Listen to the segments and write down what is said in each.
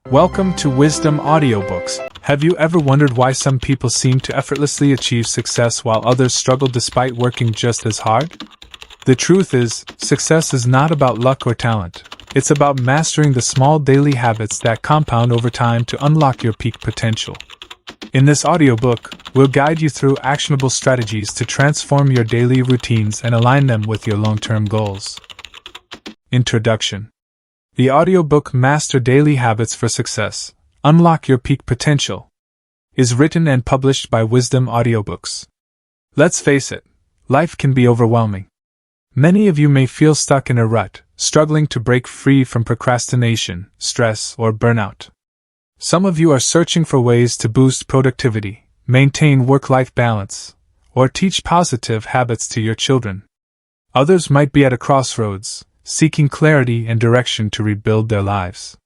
Welcome to Wisdom Audiobooks. Have you ever wondered why some people seem to effortlessly achieve success while others struggle despite working just as hard? The truth is, success is not about luck or talent. It's about mastering the small daily habits that compound over time to unlock your peak potential. In this audiobook, we'll guide you through actionable strategies to transform your daily routines and align them with your long-term goals. Introduction. The audiobook Master Daily Habits for Success, Unlock Your Peak Potential is written and published by Wisdom Audiobooks. Let's face it, life can be overwhelming. Many of you may feel stuck in a rut, struggling to break free from procrastination, stress, or burnout. Some of you are searching for ways to boost productivity, maintain work-life balance, or teach positive habits to your children. Others might be at a crossroads, seeking clarity and direction to rebuild their lives.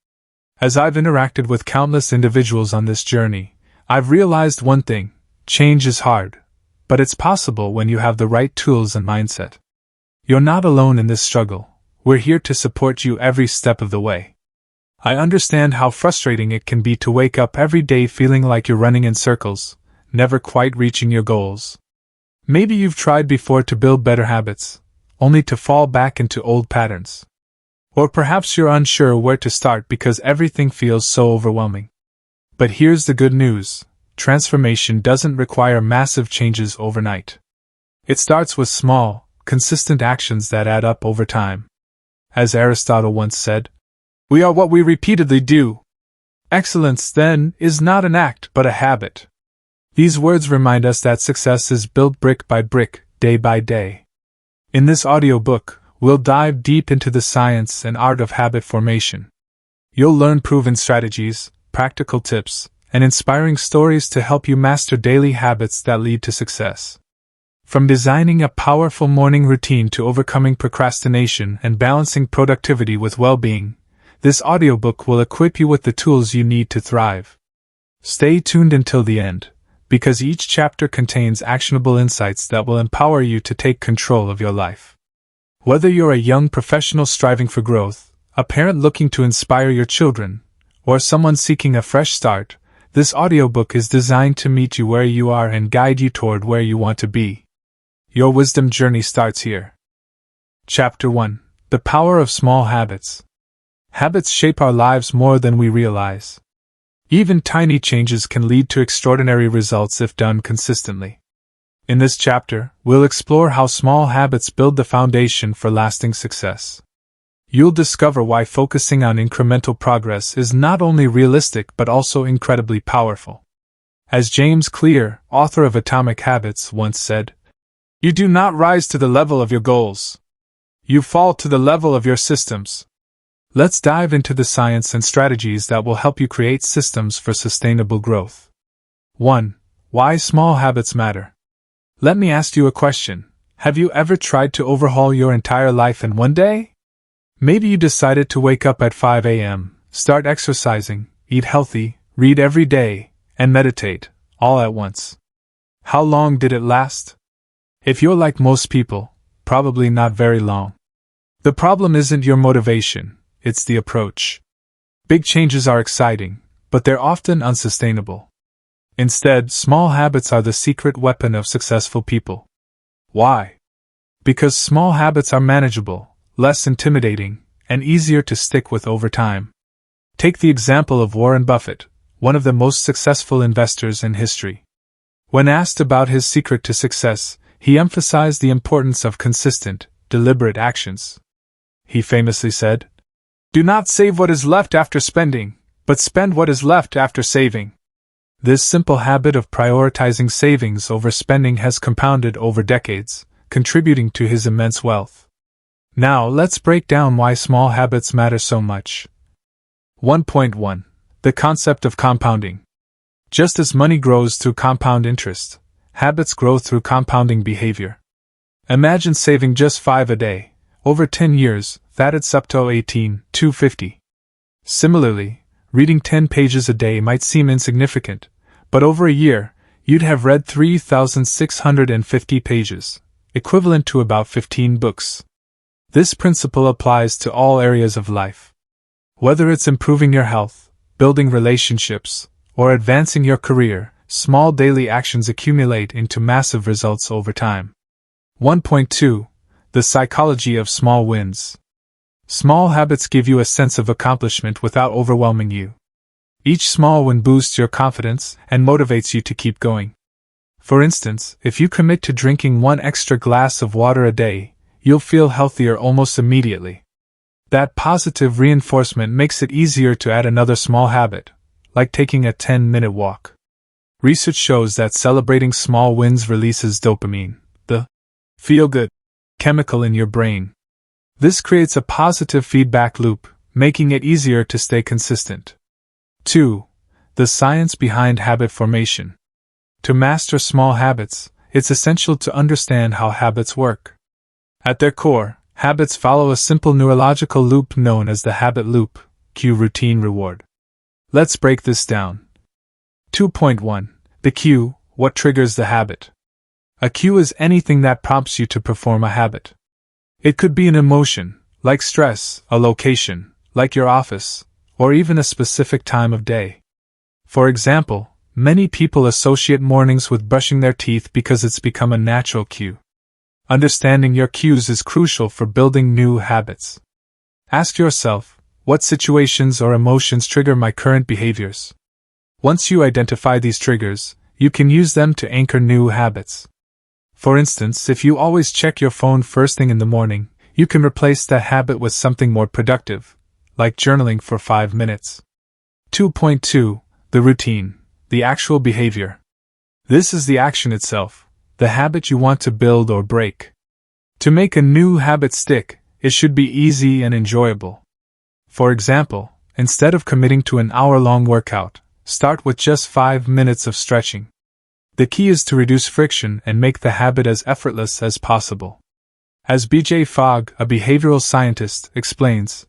As I've interacted with countless individuals on this journey, I've realized one thing: change is hard, but it's possible when you have the right tools and mindset. You're not alone in this struggle. We're here to support you every step of the way. I understand how frustrating it can be to wake up every day feeling like you're running in circles, never quite reaching your goals. Maybe you've tried before to build better habits, only to fall back into old patterns. Or perhaps you're unsure where to start because everything feels so overwhelming. But here's the good news: transformation doesn't require massive changes overnight. It starts with small, consistent actions that add up over time. As Aristotle once said, "We are what we repeatedly do." Excellence, then, is not an act but a habit. These words remind us that success is built brick by brick, day by day. In this audiobook, we'll dive deep into the science and art of habit formation. You'll learn proven strategies, practical tips, and inspiring stories to help you master daily habits that lead to success. From designing a powerful morning routine to overcoming procrastination and balancing productivity with well-being, this audiobook will equip you with the tools you need to thrive. Stay tuned until the end, because each chapter contains actionable insights that will empower you to take control of your life. Whether you're a young professional striving for growth, a parent looking to inspire your children, or someone seeking a fresh start, this audiobook is designed to meet you where you are and guide you toward where you want to be. Your wisdom journey starts here. Chapter 1: The Power of Small Habits. Habits shape our lives more than we realize. Even tiny changes can lead to extraordinary results if done consistently. In this chapter, we'll explore how small habits build the foundation for lasting success. You'll discover why focusing on incremental progress is not only realistic but also incredibly powerful. As James Clear, author of Atomic Habits, once said, "You do not rise to the level of your goals. You fall to the level of your systems." Let's dive into the science and strategies that will help you create systems for sustainable growth. 1. Why small habits matter. Let me ask you a question. Have you ever tried to overhaul your entire life in one day? Maybe you decided to wake up at 5 a.m., start exercising, eat healthy, read every day, and meditate, all at once. How long did it last? If you're like most people, probably not very long. The problem isn't your motivation. It's the approach. Big changes are exciting, but they're often unsustainable. Instead, small habits are the secret weapon of successful people. Why? Because small habits are manageable, less intimidating, and easier to stick with over time. Take the example of Warren Buffett, one of the most successful investors in history. When asked about his secret to success, he emphasized the importance of consistent, deliberate actions. He famously said, "Do not save what is left after spending, but spend what is left after saving." This simple habit of prioritizing savings over spending has compounded over decades, contributing to his immense wealth. Now let's break down why small habits matter so much. 1.1. The concept of compounding. Just as money grows through compound interest, habits grow through compounding behavior. Imagine saving just $5 a day. Over 10 years, that adds up to $18,250. Similarly, reading 10 pages a day might seem insignificant, but over a year, you'd have read 3,650 pages, equivalent to about 15 books. This principle applies to all areas of life. Whether it's improving your health, building relationships, or advancing your career, small daily actions accumulate into massive results over time. 1.2. The psychology of small wins. Small habits give you a sense of accomplishment without overwhelming you. Each small win boosts your confidence and motivates you to keep going. For instance, if you commit to drinking 1 extra glass of water a day, you'll feel healthier almost immediately. That positive reinforcement makes it easier to add another small habit, like taking a 10-minute walk. Research shows that celebrating small wins releases dopamine, the feel-good chemical in your brain. This creates a positive feedback loop, making it easier to stay consistent. 2. The science behind habit formation. To master small habits, it's essential to understand how habits work. At their core, habits follow a simple neurological loop known as the habit loop, cue, routine, reward. Let's break this down. 2.1. The cue, what triggers the habit. A cue is anything that prompts you to perform a habit. It could be an emotion, like stress, a location, like your office, or even a specific time of day. For example, many people associate mornings with brushing their teeth because it's become a natural cue. Understanding your cues is crucial for building new habits. Ask yourself, what situations or emotions trigger my current behaviors? Once you identify these triggers, you can use them to anchor new habits. For instance, if you always check your phone first thing in the morning, you can replace that habit with something more productive, like journaling for 5 minutes. 2.2. The routine, the actual behavior. This is the action itself, the habit you want to build or break. To make a new habit stick, it should be easy and enjoyable. For example, instead of committing to an hour-long workout, start with just 5 minutes of stretching. The key is to reduce friction and make the habit as effortless as possible. As B.J. Fogg, a behavioral scientist, explains,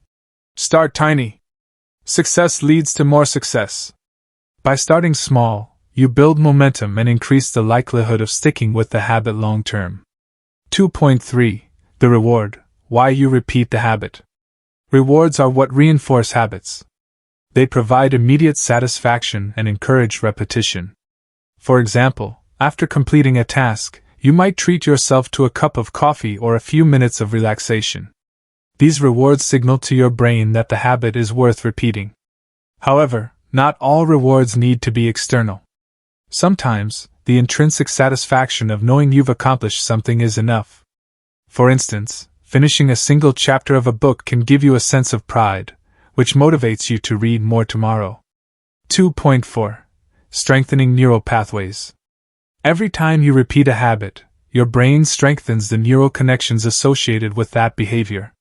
start tiny. Success leads to more success. By starting small, you build momentum and increase the likelihood of sticking with the habit long term. 2.3. The reward, why you repeat the habit. Rewards are what reinforce habits. They provide immediate satisfaction and encourage repetition. For example, after completing a task, you might treat yourself to a cup of coffee or a few minutes of relaxation. These rewards signal to your brain that the habit is worth repeating. However, not all rewards need to be external. Sometimes, the intrinsic satisfaction of knowing you've accomplished something is enough. For instance, finishing a single chapter of a book can give you a sense of pride, which motivates you to read more tomorrow. 2.4. Strengthening neural pathways. Every time you repeat a habit, your brain strengthens the neural connections associated with that behavior.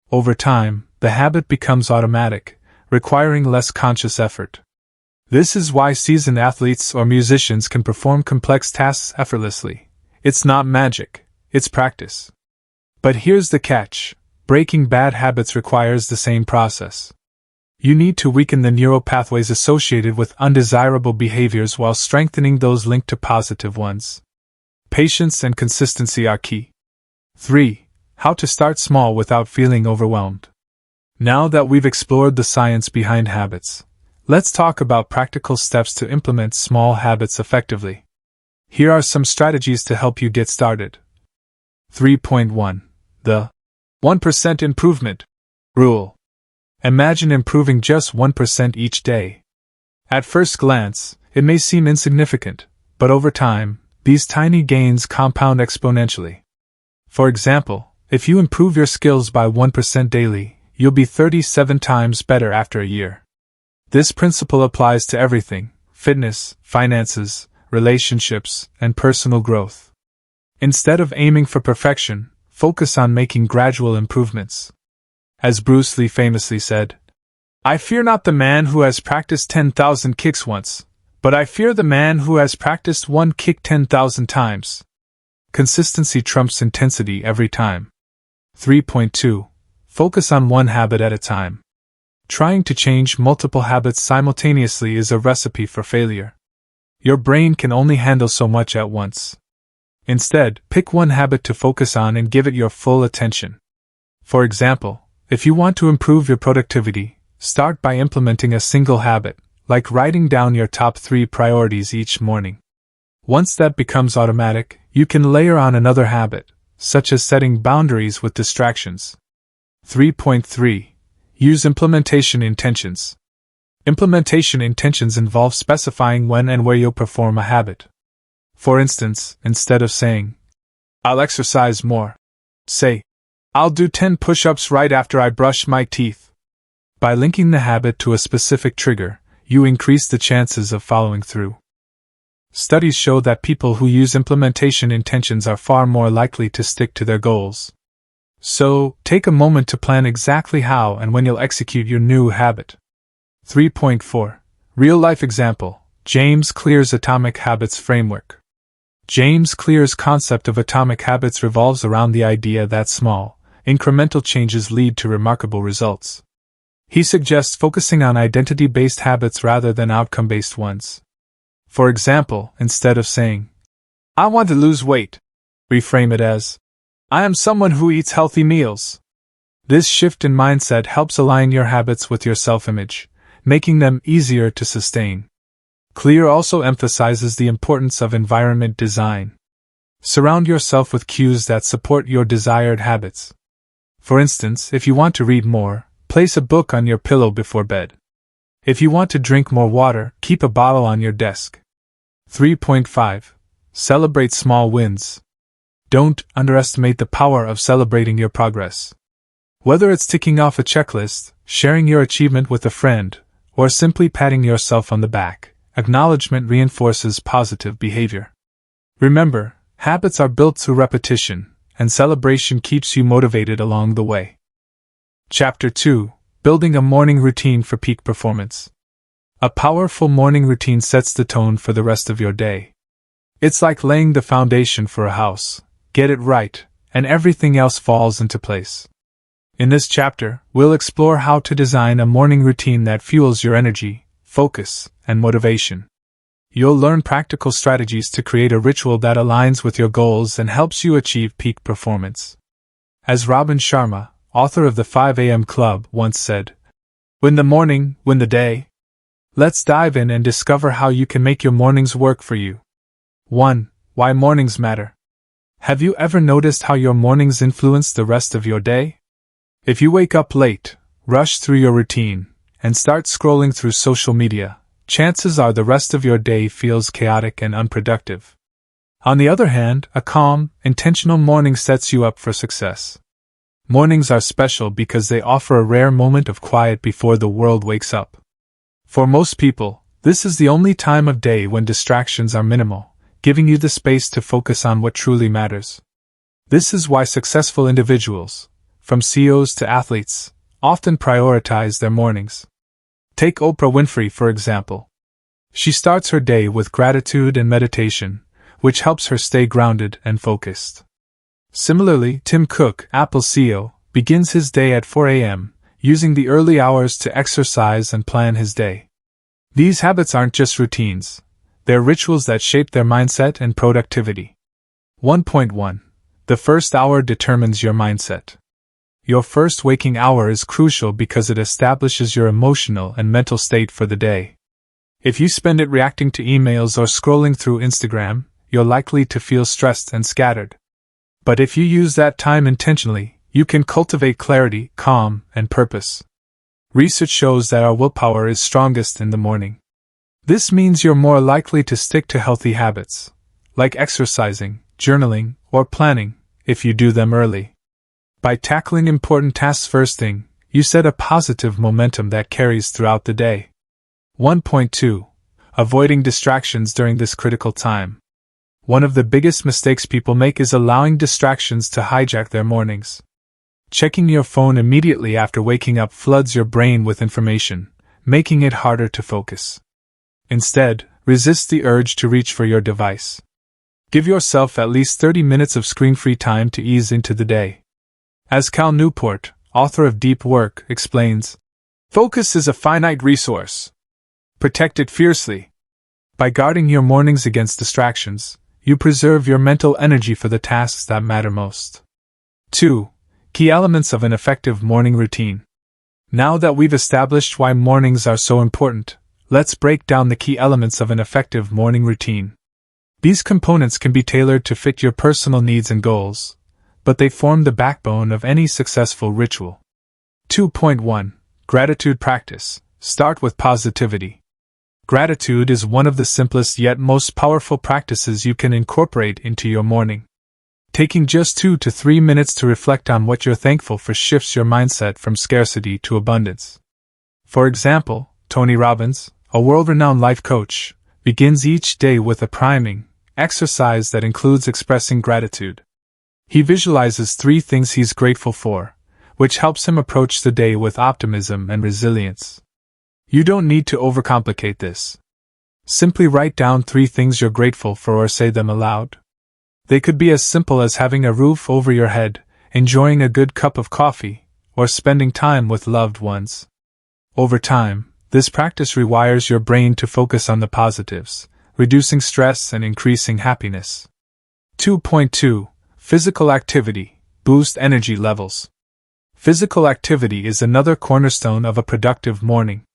Over time, the habit becomes automatic, requiring less conscious effort. This is why seasoned athletes or musicians can perform complex tasks effortlessly. It's not magic, it's practice. But here's the catch: breaking bad habits requires the same process. You need to weaken the neural pathways associated with undesirable behaviors while strengthening those linked to positive ones. Patience and consistency are key. 3. How to start small without feeling overwhelmed. Now that we've explored the science behind habits, let's talk about practical steps to implement small habits effectively. Here are some strategies to help you get started. 3.1. The 1% improvement rule. Imagine improving just 1% each day. At first glance, it may seem insignificant, but over time, these tiny gains compound exponentially. For example, if you improve your skills by 1% daily, you'll be 37 times better after a year. This principle applies to everything: fitness, finances, relationships, and personal growth. Instead of aiming for perfection, focus on making gradual improvements. As Bruce Lee famously said, "I fear not the man who has practiced 10,000 kicks once, but I fear the man who has practiced one kick 10,000 times." Consistency trumps intensity every time. 3.2. Focus on one habit at a time. Trying to change multiple habits simultaneously is a recipe for failure. Your brain can only handle so much at once. Instead, pick one habit to focus on and give it your full attention. For example, if you want to improve your productivity, Start by implementing a single habit, like writing down your top 3 priorities each morning. Once that becomes automatic, you can layer on another habit, such as setting boundaries with distractions. 3.3. Use implementation intentions. Implementation intentions involve specifying when and where you'll perform a habit. For instance, instead of saying, "I'll exercise more," say, "I'll do 10 push-ups right after I brush my teeth." By linking the habit to a specific trigger, you increase the chances of following through. Studies show that people who use implementation intentions are far more likely to stick to their goals. So, take a moment to plan exactly how and when you'll execute your new habit. 3.4. Real-life example, James Clear's Atomic Habits Framework. James Clear's concept of atomic habits revolves around the idea that small, incremental changes lead to remarkable results. He suggests focusing on identity-based habits rather than outcome-based ones. For example, instead of saying, "I want to lose weight," reframe it as, "I am someone who eats healthy meals." This shift in mindset helps align your habits with your self-image, making them easier to sustain. Clear also emphasizes the importance of environment design. Surround yourself with cues that support your desired habits. For instance, if you want to read more, place a book on your pillow before bed. If you want to drink more water, keep a bottle on your desk. 3.5. Celebrate small wins. Don't underestimate the power of celebrating your progress. Whether it's ticking off a checklist, sharing your achievement with a friend, or simply patting yourself on the back, acknowledgement reinforces positive behavior. Remember, habits are built through repetition, and celebration keeps you motivated along the way. Chapter 2. Building a morning routine for peak performance. A powerful morning routine sets the tone for the rest of your day. It's like laying the foundation for a house. Get it right, and everything else falls into place. In this chapter, we'll explore how to design a morning routine that fuels your energy, focus, and motivation. You'll learn practical strategies to create a ritual that aligns with your goals and helps you achieve peak performance. As Robin Sharma, author of the 5 a.m. Club, once said, "Win the morning, win the day." Let's dive in and discover how you can make your mornings work for you. 1. Why mornings matter. Have you ever noticed how your mornings influence the rest of your day? If you wake up late, rush through your routine, and start scrolling through social media, chances are the rest of your day feels chaotic and unproductive. On the other hand, a calm, intentional morning sets you up for success. Mornings are special because they offer a rare moment of quiet before the world wakes up. For most people, this is the only time of day when distractions are minimal, giving you the space to focus on what truly matters. This is why successful individuals, from CEOs to athletes, often prioritize their mornings. Take Oprah Winfrey, for example. She starts her day with gratitude and meditation, which helps her stay grounded and focused. Similarly, Tim Cook, Apple's CEO, begins his day at 4 a.m., using the early hours to exercise and plan his day. These habits aren't just routines, they're rituals that shape their mindset and productivity. 1.1. The first hour determines your mindset. Your first waking hour is crucial because it establishes your emotional and mental state for the day. If you spend it reacting to emails or scrolling through Instagram, you're likely to feel stressed and scattered. But if you use that time intentionally, you can cultivate clarity, calm, and purpose. Research shows that our willpower is strongest in the morning. This means you're more likely to stick to healthy habits, like exercising, journaling, or planning, if you do them early. By tackling important tasks first thing, you set a positive momentum that carries throughout the day. 1.2. Avoiding distractions during this critical time. One of the biggest mistakes people make is allowing distractions to hijack their mornings. Checking your phone immediately after waking up floods your brain with information, making it harder to focus. Instead, resist the urge to reach for your device. Give yourself at least 30 minutes of screen-free time to ease into the day. As Cal Newport, author of Deep Work, explains, "Focus is a finite resource. Protect it fiercely." By guarding your mornings against distractions, you preserve your mental energy for the tasks that matter most. 2. Key elements of an effective morning routine. Now that we've established why mornings are so important, let's break down the key elements of an effective morning routine. These components can be tailored to fit your personal needs and goals, but they form the backbone of any successful ritual. 2.1. Gratitude practice. Start with positivity. Gratitude is one of the simplest yet most powerful practices you can incorporate into your morning. Taking just 2 to 3 minutes to reflect on what you're thankful for shifts your mindset from scarcity to abundance. For example, Tony Robbins, a world-renowned life coach, begins each day with a priming exercise that includes expressing gratitude. He visualizes 3 things he's grateful for, which helps him approach the day with optimism and resilience. You don't need to overcomplicate this. Simply write down 3 things you're grateful for or say them aloud. They could be as simple as having a roof over your head, enjoying a good cup of coffee, or spending time with loved ones. Over time, this practice rewires your brain to focus on the positives, reducing stress and increasing happiness. 2.2. Physical activity. Boost energy levels. Physical activity is another cornerstone of a productive morning.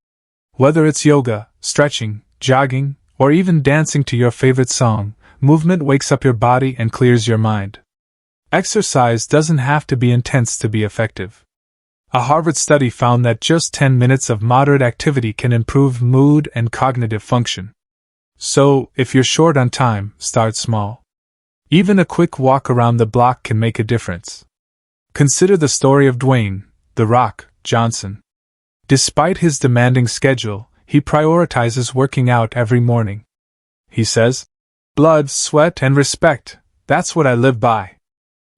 Whether it's yoga, stretching, jogging, or even dancing to your favorite song, movement wakes up your body and clears your mind. Exercise doesn't have to be intense to be effective. A Harvard study found that just 10 minutes of moderate activity can improve mood and cognitive function. So, if you're short on time, start small. Even a quick walk around the block can make a difference. Consider the story of Dwayne "The Rock" Johnson. Despite his demanding schedule, he prioritizes working out every morning. He says, "Blood, sweat, and respect, that's what I live by."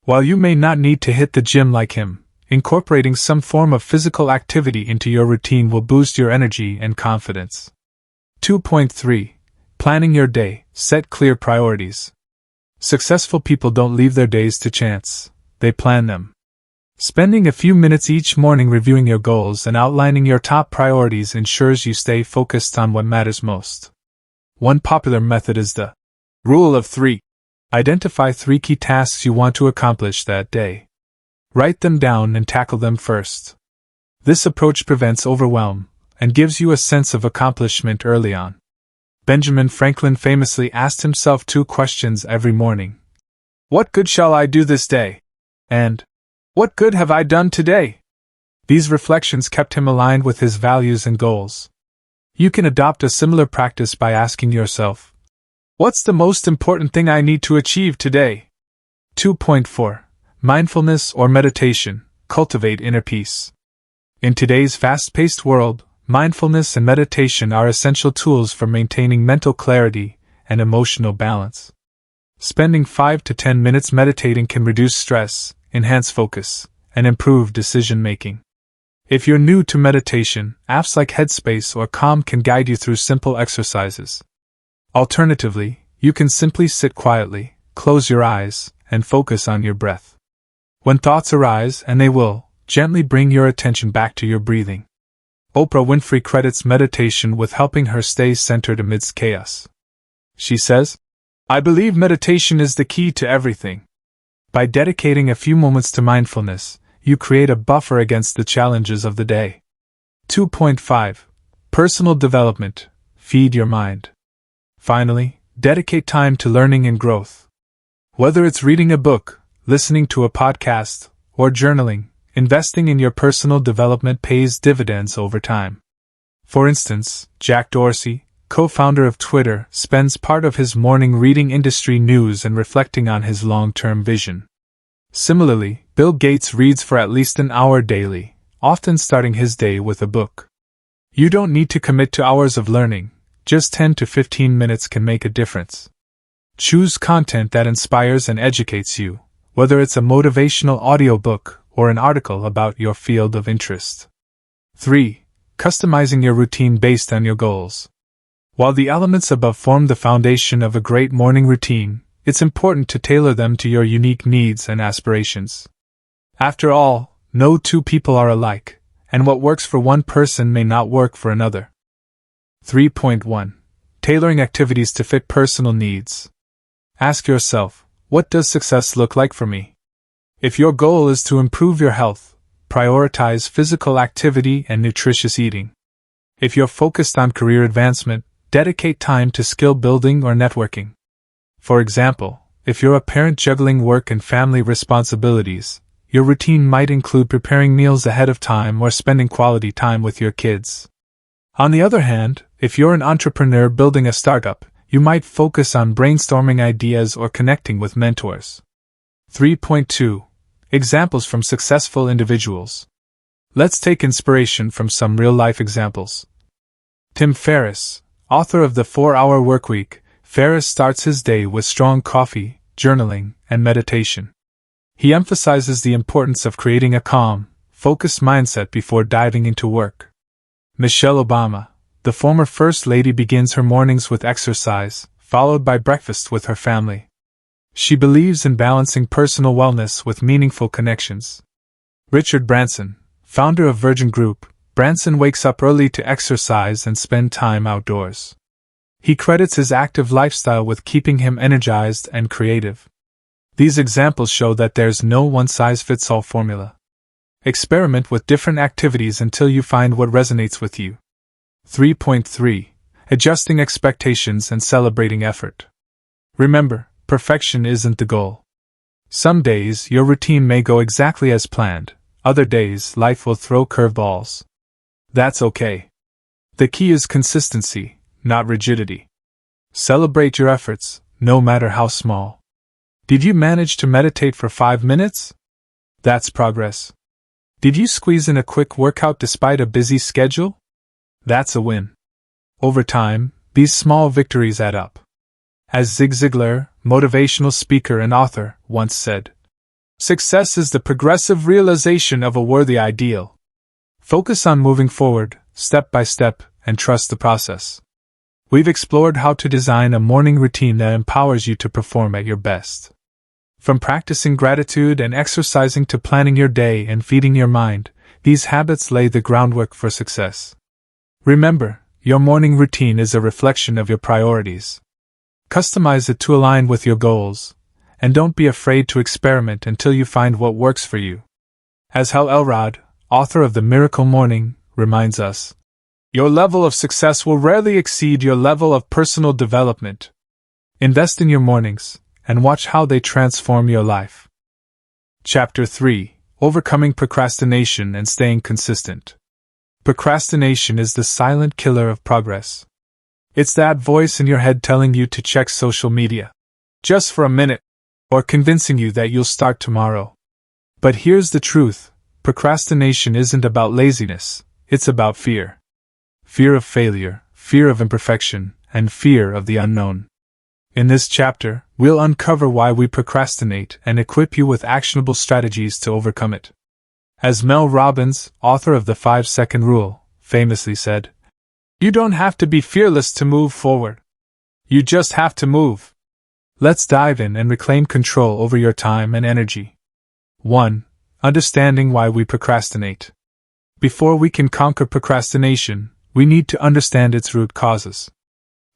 While you may not need to hit the gym like him, incorporating some form of physical activity into your routine will boost your energy and confidence. 2.3. Planning your day. Set clear priorities. Successful people don't leave their days to chance, they plan them. Spending a few minutes each morning reviewing your goals and outlining your top priorities ensures you stay focused on what matters most. One popular method is the Rule of 3. Identify 3 key tasks you want to accomplish that day. Write them down and tackle them first. This approach prevents overwhelm and gives you a sense of accomplishment early on. Benjamin Franklin famously asked himself 2 questions every morning. What good shall I do this day? And what good have I done today? These reflections kept him aligned with his values and goals. You can adopt a similar practice by asking yourself, what's the most important thing I need to achieve today? 2.4. Mindfulness or meditation. Cultivate inner peace. In today's fast-paced world, mindfulness and meditation are essential tools for maintaining mental clarity and emotional balance. Spending 5 to 10 minutes meditating can reduce stress, enhance focus, and improve decision-making. If you're new to meditation, apps like Headspace or Calm can guide you through simple exercises. Alternatively, you can simply sit quietly, close your eyes, and focus on your breath. When thoughts arise, and they will, gently bring your attention back to your breathing. Oprah Winfrey credits meditation with helping her stay centered amidst chaos. She says, "I believe meditation is the key to everything." By dedicating a few moments to mindfulness, you create a buffer against the challenges of the day. 2.5. Personal development. Feed your mind. Finally, dedicate time to learning and growth. Whether it's reading a book, listening to a podcast, or journaling, investing in your personal development pays dividends over time. For instance, Jack Dorsey, co-founder of Twitter, spends part of his morning reading industry news and reflecting on his long-term vision. Similarly, Bill Gates reads for at least an hour daily, often starting his day with a book. You don't need to commit to hours of learning, just 10 to 15 minutes can make a difference. Choose content that inspires and educates you, whether it's a motivational audiobook or an article about your field of interest. 3. Customizing your routine based on your goals. While the elements above form the foundation of a great morning routine, it's important to tailor them to your unique needs and aspirations. After all, no 2 people are alike, and what works for one person may not work for another. 3.1. Tailoring activities to fit personal needs. Ask yourself, what does success look like for me? If your goal is to improve your health, prioritize physical activity and nutritious eating. If you're focused on career advancement, dedicate time to skill building or networking. For example, if you're a parent juggling work and family responsibilities, your routine might include preparing meals ahead of time or spending quality time with your kids. On the other hand, if you're an entrepreneur building a startup, you might focus on brainstorming ideas or connecting with mentors. 3.2. Examples from successful individuals. Let's take inspiration from some real-life examples. Tim Ferriss, author of The 4-Hour Workweek. Ferriss starts his day with strong coffee, journaling, and meditation. He emphasizes the importance of creating a calm, focused mindset before diving into work. Michelle Obama, the former First Lady, begins her mornings with exercise, followed by breakfast with her family. She believes in balancing personal wellness with meaningful connections. Richard Branson, founder of Virgin Group, Branson wakes up early to exercise and spend time outdoors. He credits his active lifestyle with keeping him energized and creative. These examples show that there's no one-size-fits-all formula. Experiment with different activities until you find what resonates with you. 3.3. Adjusting expectations and celebrating effort. Remember, perfection isn't the goal. Some days your routine may go exactly as planned, other days life will throw curveballs. That's okay. The key is consistency, not rigidity. Celebrate your efforts, no matter how small. Did you manage to meditate for 5 minutes? That's progress. Did you squeeze in a quick workout despite a busy schedule? That's a win. Over time, these small victories add up. As Zig Ziglar, motivational speaker and author, once said, "Success is the progressive realization of a worthy ideal." Focus on moving forward, step by step, and trust the process. We've explored how to design a morning routine that empowers you to perform at your best. From practicing gratitude and exercising to planning your day and feeding your mind, these habits lay the groundwork for success. Remember, your morning routine is a reflection of your priorities. Customize it to align with your goals, and don't be afraid to experiment until you find what works for you. As Hal Elrod, author of The Miracle Morning, reminds us, your level of success will rarely exceed your level of personal development. Invest in your mornings, and watch how they transform your life. Chapter 3. Overcoming procrastination and staying consistent. Procrastination is the silent killer of progress. It's that voice in your head telling you to check social media just for a minute, or convincing you that you'll start tomorrow. But here's the truth, procrastination isn't about laziness, it's about fear. Fear of failure, fear of imperfection, and fear of the unknown. In this chapter, we'll uncover why we procrastinate and equip you with actionable strategies to overcome it. As Mel Robbins, author of The 5-Second Rule, famously said, "You don't have to be fearless to move forward. You just have to move." Let's dive in and reclaim control over your time and energy. 1. Understanding why we procrastinate. Before we can conquer procrastination, we need to understand its root causes.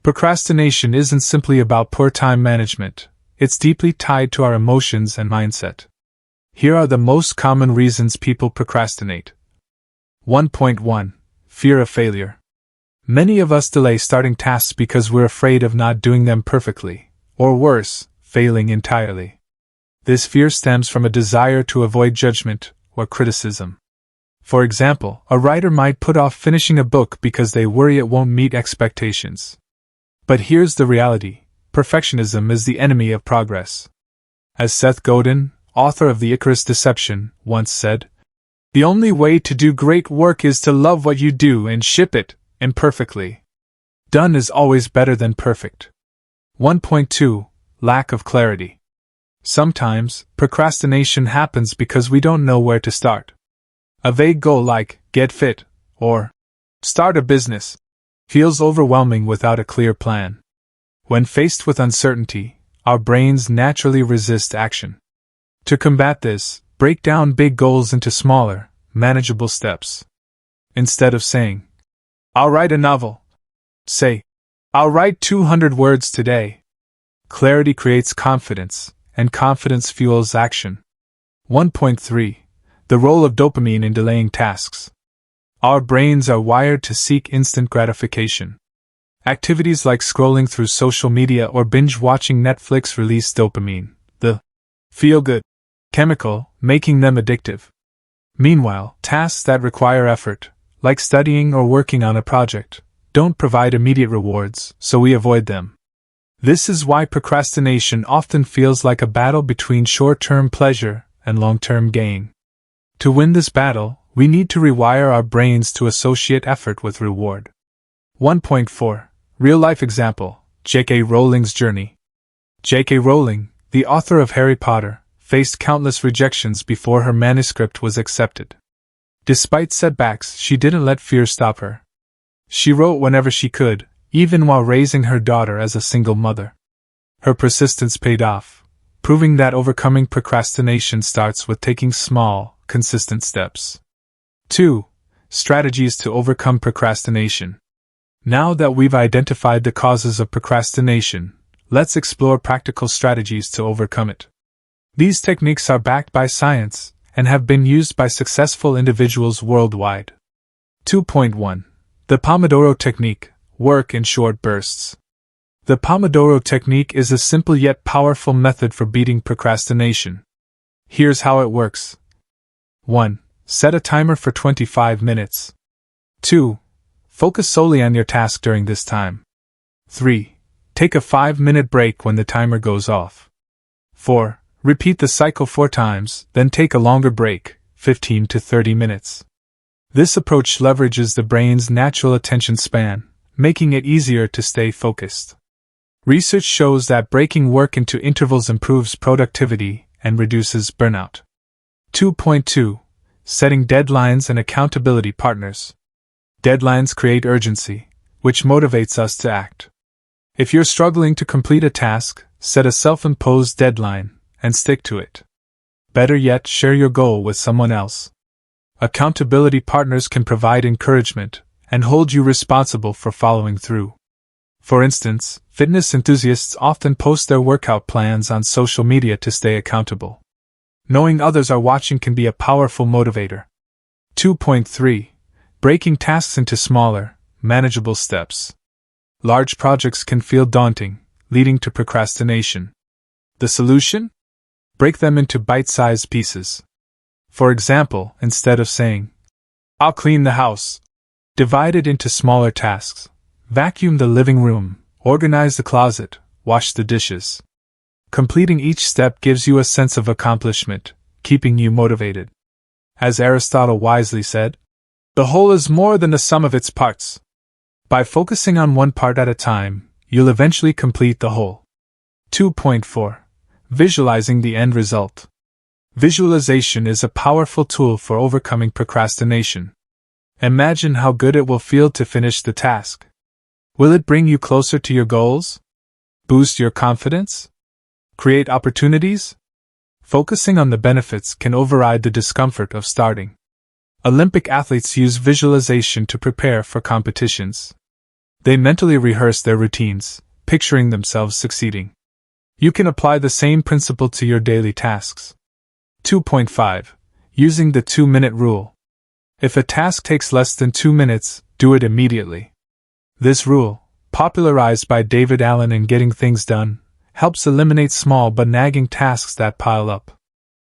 Procrastination isn't simply about poor time management, it's deeply tied to our emotions and mindset. Here are the most common reasons people procrastinate. 1.1. Fear of failure. Many of us delay starting tasks because we're afraid of not doing them perfectly, or worse, failing entirely. This fear stems from a desire to avoid judgment or criticism. For example, a writer might put off finishing a book because they worry it won't meet expectations. But here's the reality, perfectionism is the enemy of progress. As Seth Godin, author of The Icarus Deception, once said, "The only way to do great work is to love what you do and ship it, imperfectly. Done is always better than perfect." 1.2. Lack of clarity. Sometimes, procrastination happens because we don't know where to start. A vague goal like, get fit, or start a business, feels overwhelming without a clear plan. When faced with uncertainty, our brains naturally resist action. To combat this, break down big goals into smaller, manageable steps. Instead of saying, "I'll write a novel," say, "I'll write 200 words today." Clarity creates confidence, and confidence fuels action. 1.3. The role of dopamine in delaying tasks. Our brains are wired to seek instant gratification. Activities like scrolling through social media or binge-watching Netflix release dopamine, the feel-good chemical, making them addictive. Meanwhile, tasks that require effort, like studying or working on a project, don't provide immediate rewards, so we avoid them. This is why procrastination often feels like a battle between short-term pleasure and long-term gain. To win this battle, we need to rewire our brains to associate effort with reward. 1.4. Real-life example, J.K. Rowling's journey. J.K. Rowling, the author of Harry Potter, faced countless rejections before her manuscript was accepted. Despite setbacks, she didn't let fear stop her. She wrote whenever she could, even while raising her daughter as a single mother. Her persistence paid off, proving that overcoming procrastination starts with taking small, consistent steps. 2. Strategies to overcome procrastination. Now that we've identified the causes of procrastination, let's explore practical strategies to overcome it. These techniques are backed by science and have been used by successful individuals worldwide. 2.1. The Pomodoro Technique. Work in short bursts. The Pomodoro Technique is a simple yet powerful method for beating procrastination. Here's how it works. 1. Set a timer for 25 minutes. 2. Focus solely on your task during this time. 3. Take a 5-minute break when the timer goes off. 4. Repeat the cycle 4 times, then take a longer break, 15 to 30 minutes. This approach leverages the brain's natural attention span, making it easier to stay focused. Research shows that breaking work into intervals improves productivity and reduces burnout. 2.2. Setting deadlines and accountability partners. Deadlines create urgency, which motivates us to act. If you're struggling to complete a task, set a self-imposed deadline and stick to it. Better yet, share your goal with someone else. Accountability partners can provide encouragement and hold you responsible for following through. For instance, fitness enthusiasts often post their workout plans on social media to stay accountable. Knowing others are watching can be a powerful motivator. 2.3. Breaking tasks into smaller, manageable steps. Large projects can feel daunting, leading to procrastination. The solution? Break them into bite-sized pieces. For example, instead of saying, "I'll clean the house," divide it into smaller tasks. Vacuum the living room, organize the closet, wash the dishes. Completing each step gives you a sense of accomplishment, keeping you motivated. As Aristotle wisely said, "The whole is more than the sum of its parts." By focusing on one part at a time, you'll eventually complete the whole. 2.4. Visualizing the end result. Visualization is a powerful tool for overcoming procrastination. Imagine how good it will feel to finish the task. Will it bring you closer to your goals? Boost your confidence? Create opportunities? Focusing on the benefits can override the discomfort of starting. Olympic athletes use visualization to prepare for competitions. They mentally rehearse their routines, picturing themselves succeeding. You can apply the same principle to your daily tasks. 2.5. Using the 2-minute rule. If a task takes less than 2 minutes, do it immediately. This rule, popularized by David Allen in Getting Things Done, helps eliminate small but nagging tasks that pile up.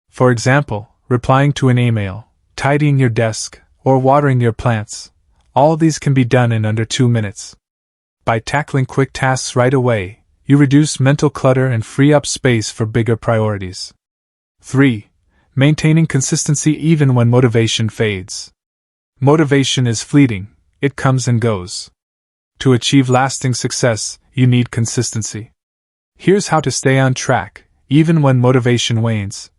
For example, replying to an email, tidying your desk, or watering your plants. All these can be done in under 2 minutes. By tackling quick tasks right away, you reduce mental clutter and free up space for bigger priorities. 3. Maintaining consistency even when motivation fades. Motivation is fleeting, it comes and goes. To achieve lasting success, you need consistency. Here's how to stay on track, even when motivation wanes.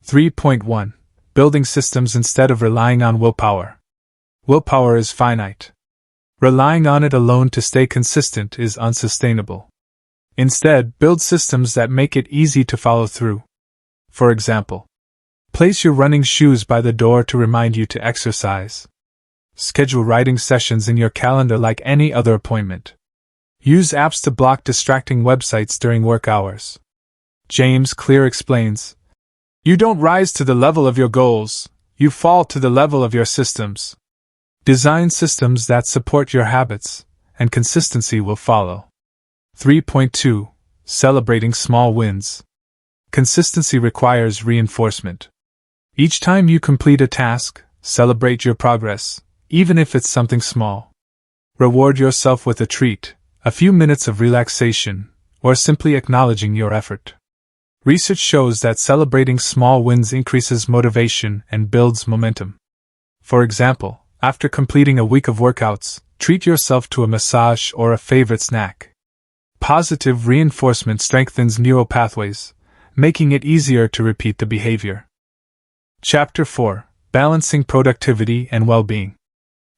3.1. Building systems instead of relying on willpower. Willpower is finite. Relying on it alone to stay consistent is unsustainable. Instead, build systems that make it easy to follow through. For example, place your running shoes by the door to remind you to exercise. Schedule writing sessions in your calendar like any other appointment. Use apps to block distracting websites during work hours. James Clear explains, You don't rise to the level of your goals, you fall to the level of your systems. Design systems that support your habits, and consistency will follow. 3.2. Celebrating small wins. Consistency requires reinforcement. Each time you complete a task, celebrate your progress, even if it's something small. Reward yourself with a treat, a few minutes of relaxation, or simply acknowledging your effort. Research shows that celebrating small wins increases motivation and builds momentum. For example, after completing a week of workouts, treat yourself to a massage or a favorite snack. Positive reinforcement strengthens neural pathways, making it easier to repeat the behavior. Chapter 4. Balancing productivity and well-being.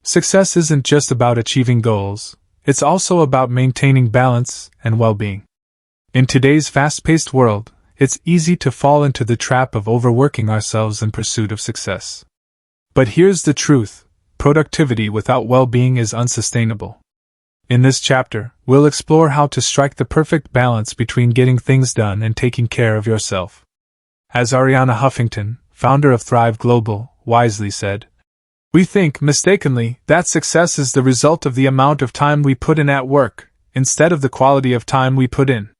Success isn't just about achieving goals, it's also about maintaining balance and well-being. In today's fast-paced world, it's easy to fall into the trap of overworking ourselves in pursuit of success. But here's the truth: productivity without well-being is unsustainable. In this chapter, we'll explore how to strike the perfect balance between getting things done and taking care of yourself. As Arianna Huffington, founder of Thrive Global, wisely said, "We think, mistakenly, that success is the result of the amount of time we put in at work, instead of the quality of time we put in."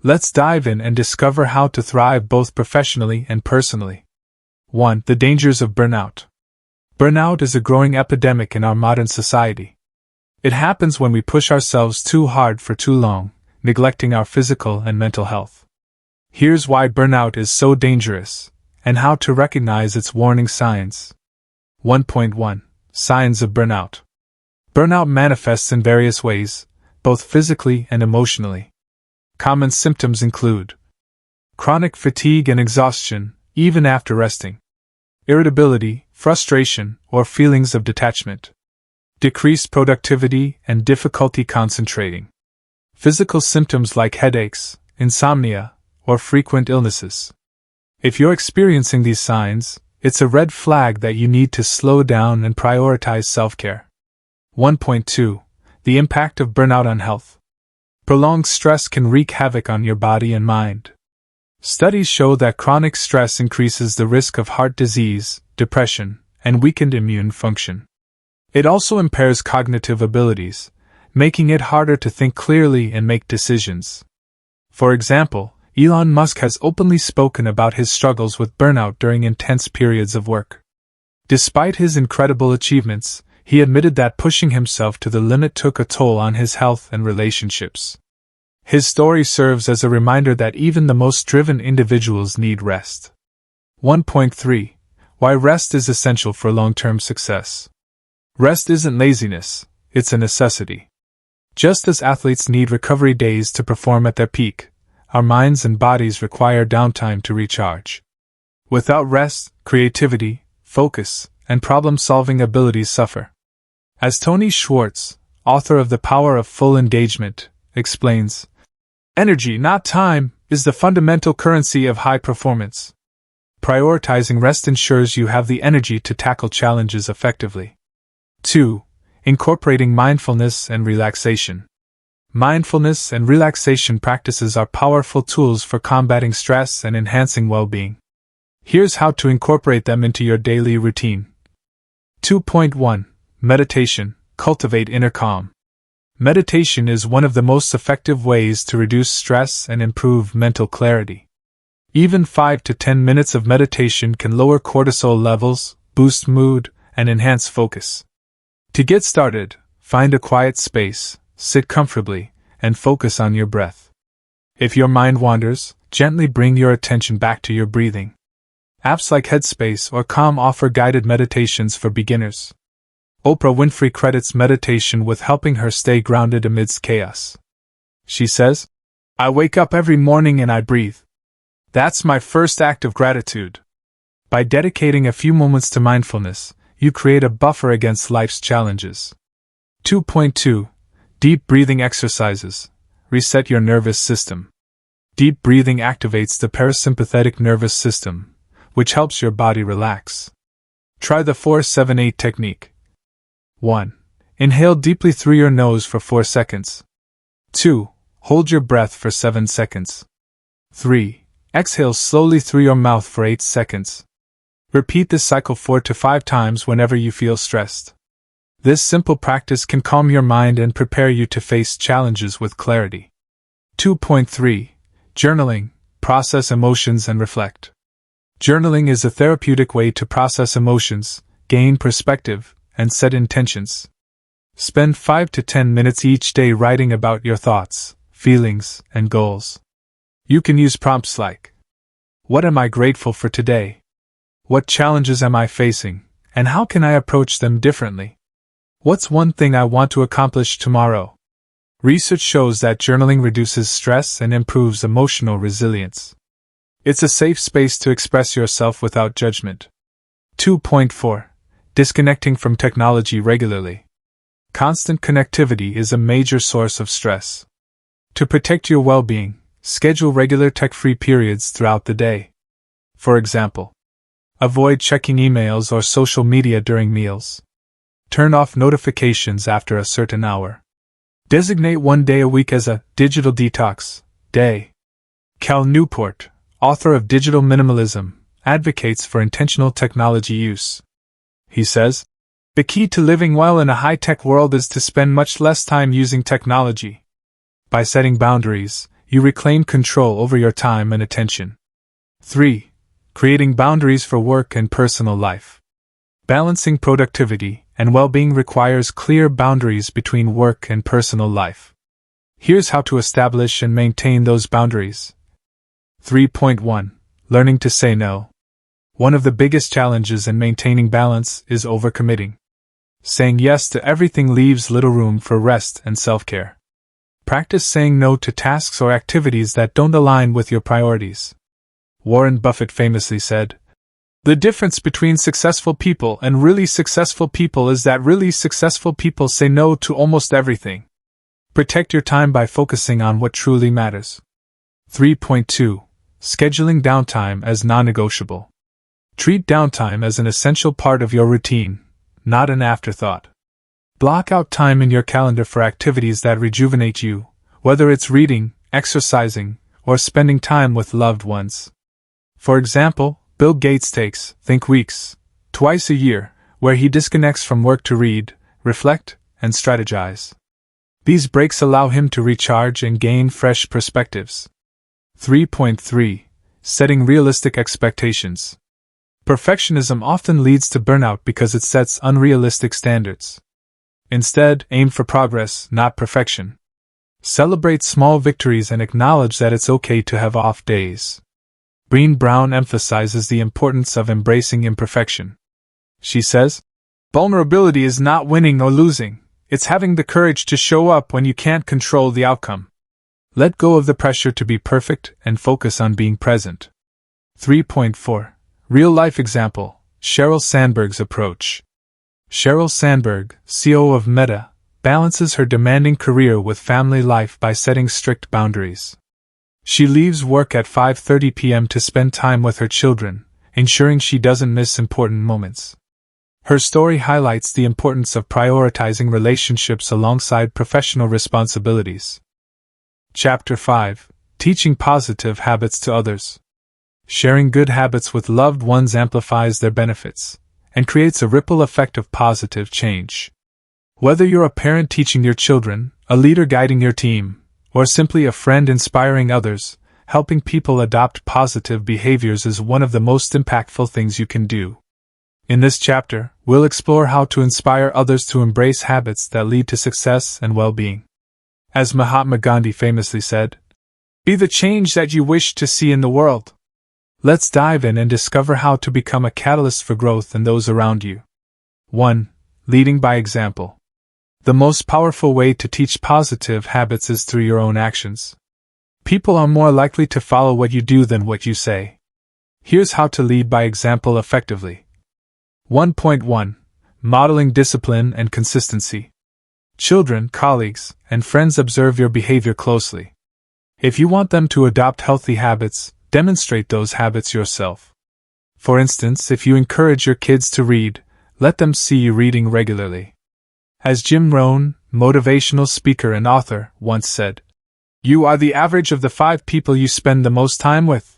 Let's dive in and discover how to thrive both professionally and personally. 1. The dangers of burnout. Burnout is a growing epidemic in our modern society. It happens when we push ourselves too hard for too long, neglecting our physical and mental health. Here's why burnout is so dangerous, and how to recognize its warning signs. 1.1. Signs of burnout. Burnout manifests in various ways, both physically and emotionally. Common symptoms include chronic fatigue and exhaustion, even after resting, irritability, frustration, or feelings of detachment, decreased productivity and difficulty concentrating, physical symptoms like headaches, insomnia, or frequent illnesses. If you're experiencing these signs, it's a red flag that you need to slow down and prioritize self-care. 1.2. The impact of burnout on health. Prolonged stress can wreak havoc on your body and mind. Studies show that chronic stress increases the risk of heart disease, depression, and weakened immune function. It also impairs cognitive abilities, making it harder to think clearly and make decisions. For example, Elon Musk has openly spoken about his struggles with burnout during intense periods of work. Despite his incredible achievements, he admitted that pushing himself to the limit took a toll on his health and relationships. His story serves as a reminder that even the most driven individuals need rest. 1.3. Why rest is essential for long-term success. Rest isn't laziness, it's a necessity. Just as athletes need recovery days to perform at their peak, our minds and bodies require downtime to recharge. Without rest, creativity, focus, and problem-solving abilities suffer. As Tony Schwartz, author of The Power of Full Engagement, explains, energy, not time, is the fundamental currency of high performance. Prioritizing rest ensures you have the energy to tackle challenges effectively. 2. Incorporating mindfulness and relaxation. Mindfulness and relaxation practices are powerful tools for combating stress and enhancing well-being. Here's how to incorporate them into your daily routine. 2.1. Meditation. Cultivate inner calm. Meditation is one of the most effective ways to reduce stress and improve mental clarity. Even 5 to 10 minutes of meditation can lower cortisol levels, boost mood, and enhance focus. To get started, find a quiet space, sit comfortably, and focus on your breath. If your mind wanders, gently bring your attention back to your breathing. Apps like Headspace or Calm offer guided meditations for beginners. Oprah Winfrey credits meditation with helping her stay grounded amidst chaos. She says, "I wake up every morning and I breathe. That's my first act of gratitude." By dedicating a few moments to mindfulness, you create a buffer against life's challenges. 2.2. Deep breathing exercises. Reset your nervous system. Deep breathing activates the parasympathetic nervous system, which helps your body relax. Try the 4-7-8 technique. 1. Inhale deeply through your nose for 4 seconds. 2. Hold your breath for 7 seconds. 3. Exhale slowly through your mouth for 8 seconds. Repeat this cycle 4 to 5 times whenever you feel stressed. This simple practice can calm your mind and prepare you to face challenges with clarity. 2.3. Journaling. Process emotions and reflect. Journaling is a therapeutic way to process emotions, gain perspective, and set intentions. Spend 5 to 10 minutes each day writing about your thoughts, feelings, and goals. You can use prompts like, "What am I grateful for today? What challenges am I facing, and how can I approach them differently? What's one thing I want to accomplish tomorrow?" Research shows that journaling reduces stress and improves emotional resilience. It's a safe space to express yourself without judgment. 2.4. Disconnecting from technology regularly. Constant connectivity is a major source of stress. To protect your well-being, schedule regular tech-free periods throughout the day. For example, avoid checking emails or social media during meals. Turn off notifications after a certain hour. Designate one day a week as a digital detox day. Cal Newport, author of Digital Minimalism, advocates for intentional technology use. He says, "The key to living well in a high-tech world is to spend much less time using technology. By setting boundaries, you reclaim control over your time and attention." 3. Creating boundaries for work and personal life. Balancing productivity and well-being requires clear boundaries between work and personal life. Here's how to establish and maintain those boundaries. 3.1. Learning to say no. One of the biggest challenges in maintaining balance is overcommitting. Saying yes to everything leaves little room for rest and self-care. Practice saying no to tasks or activities that don't align with your priorities. Warren Buffett famously said, "The difference between successful people and really successful people is that really successful people say no to almost everything." Protect your time by focusing on what truly matters. 3.2. Scheduling downtime as non-negotiable. Treat downtime as an essential part of your routine, not an afterthought. Block out time in your calendar for activities that rejuvenate you, whether it's reading, exercising, or spending time with loved ones. For example, Bill Gates takes Think Weeks twice a year, where he disconnects from work to read, reflect, and strategize. These breaks allow him to recharge and gain fresh perspectives. 3.3. Setting realistic expectations. Perfectionism often leads to burnout because it sets unrealistic standards. Instead, aim for progress, not perfection. Celebrate small victories and acknowledge that it's okay to have off days. Brené Brown emphasizes the importance of embracing imperfection. She says, "Vulnerability is not winning or losing, it's having the courage to show up when you can't control the outcome. Let go of the pressure to be perfect and focus on being present." 3.4. Real-life example, Sheryl Sandberg's approach. Sheryl Sandberg, CEO of Meta, balances her demanding career with family life by setting strict boundaries. She leaves work at 5:30 p.m. to spend time with her children, ensuring she doesn't miss important moments. Her story highlights the importance of prioritizing relationships alongside professional responsibilities. Chapter 5. Teaching positive habits to others. Sharing good habits with loved ones amplifies their benefits and creates a ripple effect of positive change. Whether you're a parent teaching your children, a leader guiding your team, or simply a friend inspiring others, helping people adopt positive behaviors is one of the most impactful things you can do. In this chapter, we'll explore how to inspire others to embrace habits that lead to success and well-being. As Mahatma Gandhi famously said, "Be the change that you wish to see in the world." Let's dive in and discover how to become a catalyst for growth in those around you. 1. Leading by example. The most powerful way to teach positive habits is through your own actions. People are more likely to follow what you do than what you say. Here's how to lead by example effectively. 1.1. Modeling discipline and consistency. Children, colleagues, and friends observe your behavior closely. If you want them to adopt healthy habits, demonstrate those habits yourself. For instance, if you encourage your kids to read, let them see you reading regularly. As Jim Rohn, motivational speaker and author, once said, "You are the average of the 5 people you spend the most time with."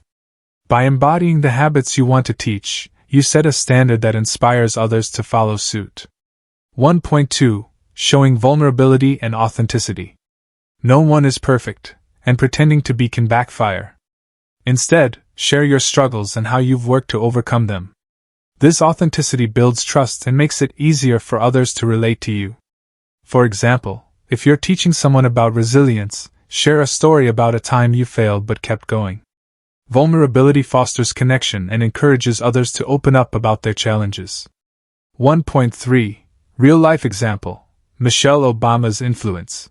By embodying the habits you want to teach, you set a standard that inspires others to follow suit. 1.2. Showing vulnerability and authenticity. No one is perfect, and pretending to be can backfire. Instead, share your struggles and how you've worked to overcome them. This authenticity builds trust and makes it easier for others to relate to you. For example, if you're teaching someone about resilience, share a story about a time you failed but kept going. Vulnerability fosters connection and encourages others to open up about their challenges. 1.3. Real-life example. Michelle Obama's influence.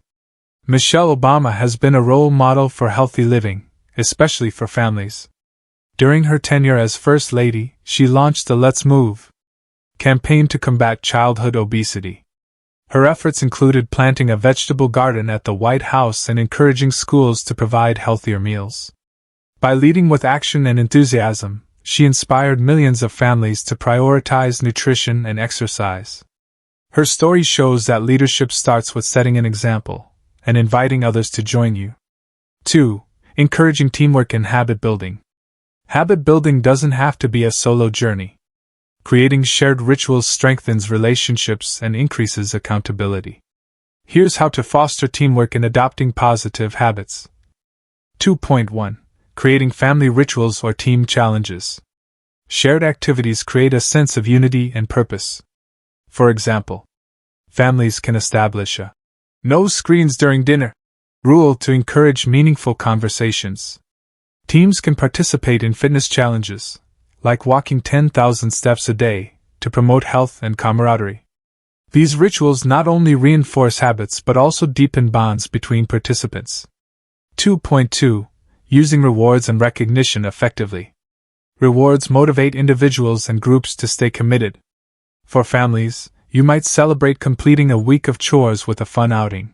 Michelle Obama has been a role model for healthy living, especially for families. During her tenure as First Lady, she launched the Let's Move campaign to combat childhood obesity. Her efforts included planting a vegetable garden at the White House and encouraging schools to provide healthier meals. By leading with action and enthusiasm, she inspired millions of families to prioritize nutrition and exercise. Her story shows that leadership starts with setting an example and inviting others to join you. 2. Encouraging teamwork and habit building. Habit building doesn't have to be a solo journey. Creating shared rituals strengthens relationships and increases accountability. Here's how to foster teamwork in adopting positive habits. 2.1. Creating family rituals or team challenges. Shared activities create a sense of unity and purpose. For example, families can establish a no screens during dinner rule to encourage meaningful conversations. Teams can participate in fitness challenges, like walking 10,000 steps a day, to promote health and camaraderie. These rituals not only reinforce habits but also deepen bonds between participants. 2.2. Using rewards and recognition effectively. Rewards motivate individuals and groups to stay committed. For families, you might celebrate completing a week of chores with a fun outing.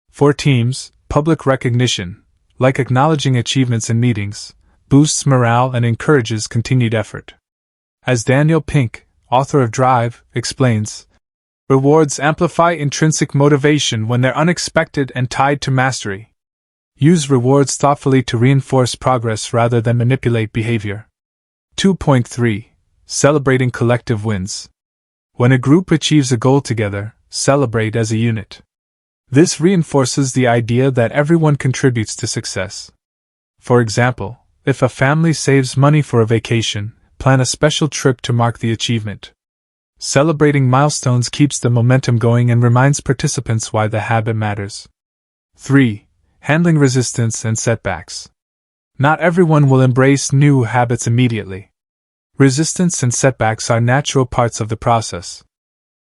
For teams, public recognition, like acknowledging achievements in meetings, boosts morale and encourages continued effort. As Daniel Pink, author of Drive, explains, rewards amplify intrinsic motivation when they're unexpected and tied to mastery. Use rewards thoughtfully to reinforce progress rather than manipulate behavior. 2.3. Celebrating collective wins. When a group achieves a goal together, celebrate as a unit. This reinforces the idea that everyone contributes to success. For example, if a family saves money for a vacation, plan a special trip to mark the achievement. Celebrating milestones keeps the momentum going and reminds participants why the habit matters. 3. Handling resistance and setbacks. Not everyone will embrace new habits immediately. Resistance and setbacks are natural parts of the process.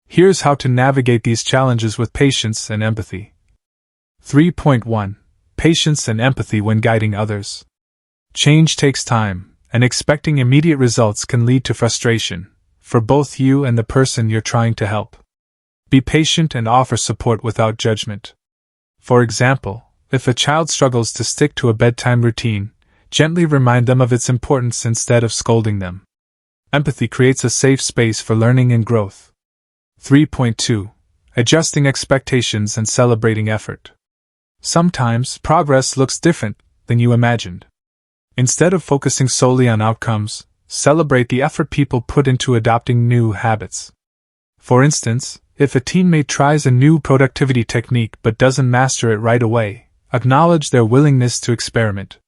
Here's how to navigate these challenges with patience and empathy. 3.1. Patience and empathy when guiding others. Change takes time, and expecting immediate results can lead to frustration, for both you and the person you're trying to help. Be patient and offer support without judgment. For example, if a child struggles to stick to a bedtime routine, gently remind them of its importance instead of scolding them. Empathy creates a safe space for learning and growth. 3.2. Adjusting expectations and celebrating effort. Sometimes progress looks different than you imagined. Instead of focusing solely on outcomes, celebrate the effort people put into adopting new habits. For instance, if a teammate tries a new productivity technique but doesn't master it right away, acknowledge their willingness to experiment.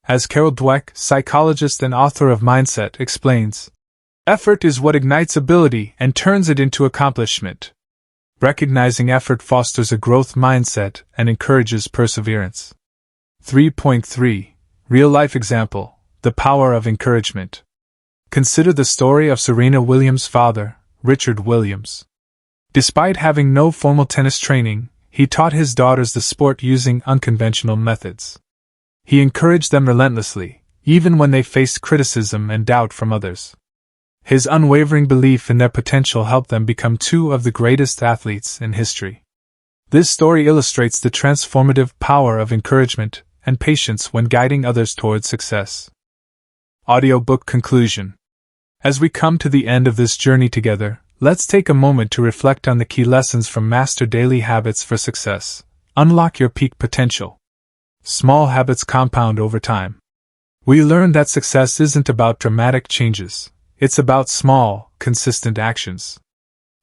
As Carol Dweck, psychologist and author of Mindset, explains, effort is what ignites ability and turns it into accomplishment. Recognizing effort fosters a growth mindset and encourages perseverance. 3.3. Real-life example, the power of encouragement. Consider the story of Serena Williams' father, Richard Williams. Despite having no formal tennis training, he taught his daughters the sport using unconventional methods. He encouraged them relentlessly, even when they faced criticism and doubt from others. His unwavering belief in their potential helped them become two of the greatest athletes in history. This story illustrates the transformative power of encouragement and patience when guiding others towards success. Audiobook conclusion. As we come to the end of this journey together, let's take a moment to reflect on the key lessons from Master Daily Habits for Success. Unlock your peak potential. Small habits compound over time. We learned that success isn't about dramatic changes, it's about small, consistent actions.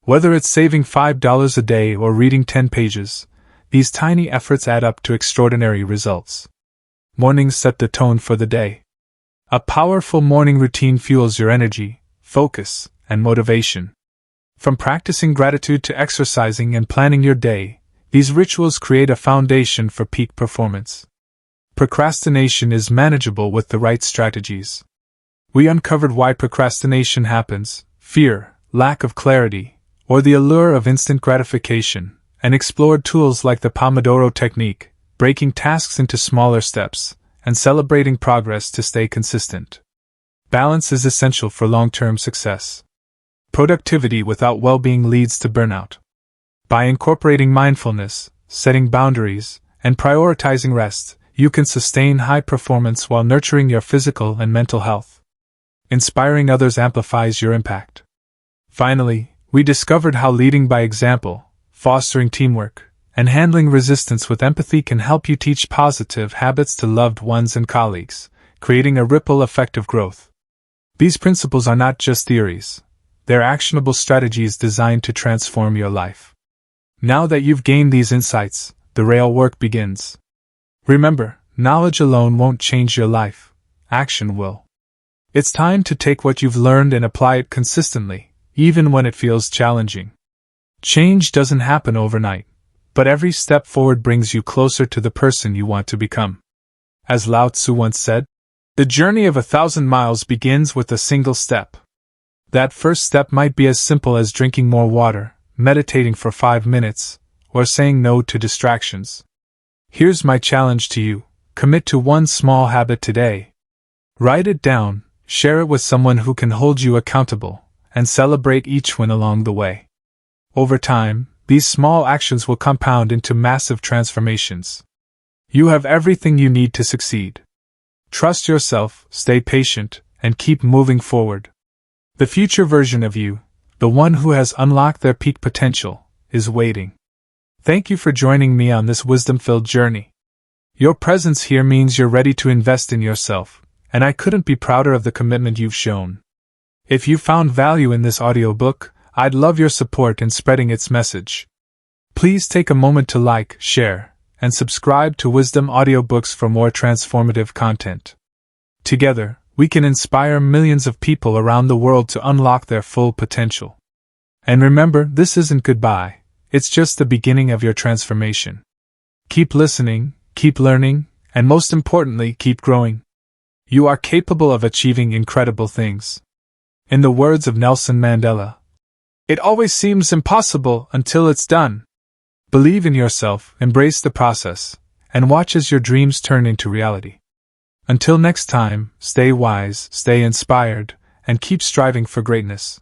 Whether it's saving $5 a day or reading 10 pages, these tiny efforts add up to extraordinary results. Mornings set the tone for the day. A powerful morning routine fuels your energy, focus, and motivation. From practicing gratitude to exercising and planning your day, these rituals create a foundation for peak performance. Procrastination is manageable with the right strategies. We uncovered why procrastination happens: fear, lack of clarity, or the allure of instant gratification, and explored tools like the Pomodoro technique, breaking tasks into smaller steps, and celebrating progress to stay consistent. Balance is essential for long-term success. Productivity without well-being leads to burnout. By incorporating mindfulness, setting boundaries, and prioritizing rest, you can sustain high performance while nurturing your physical and mental health. Inspiring others amplifies your impact. Finally, we discovered how leading by example, fostering teamwork, and handling resistance with empathy can help you teach positive habits to loved ones and colleagues, creating a ripple effect of growth. These principles are not just theories. They're actionable strategies designed to transform your life. Now that you've gained these insights, the real work begins. Remember, knowledge alone won't change your life. Action will. It's time to take what you've learned and apply it consistently, even when it feels challenging. Change doesn't happen overnight, but every step forward brings you closer to the person you want to become. As Lao Tzu once said, "The journey of 1,000 miles begins with a single step." That first step might be as simple as drinking more water, meditating for 5 minutes, or saying no to distractions. Here's my challenge to you: commit to one small habit today. Write it down, share it with someone who can hold you accountable, and celebrate each win along the way. Over time, these small actions will compound into massive transformations. You have everything you need to succeed. Trust yourself, stay patient, and keep moving forward. The future version of you, the one who has unlocked their peak potential, is waiting. Thank you for joining me on this wisdom-filled journey. Your presence here means you're ready to invest in yourself, and I couldn't be prouder of the commitment you've shown. If you found value in this audiobook, I'd love your support in spreading its message. Please take a moment to like, share, and subscribe to Wisdom Audiobooks for more transformative content. Together, we can inspire millions of people around the world to unlock their full potential. And remember, this isn't goodbye, it's just the beginning of your transformation. Keep listening, keep learning, and most importantly, keep growing. You are capable of achieving incredible things. In the words of Nelson Mandela, "It always seems impossible until it's done." Believe in yourself, embrace the process, and watch as your dreams turn into reality. Until next time, stay wise, stay inspired, and keep striving for greatness.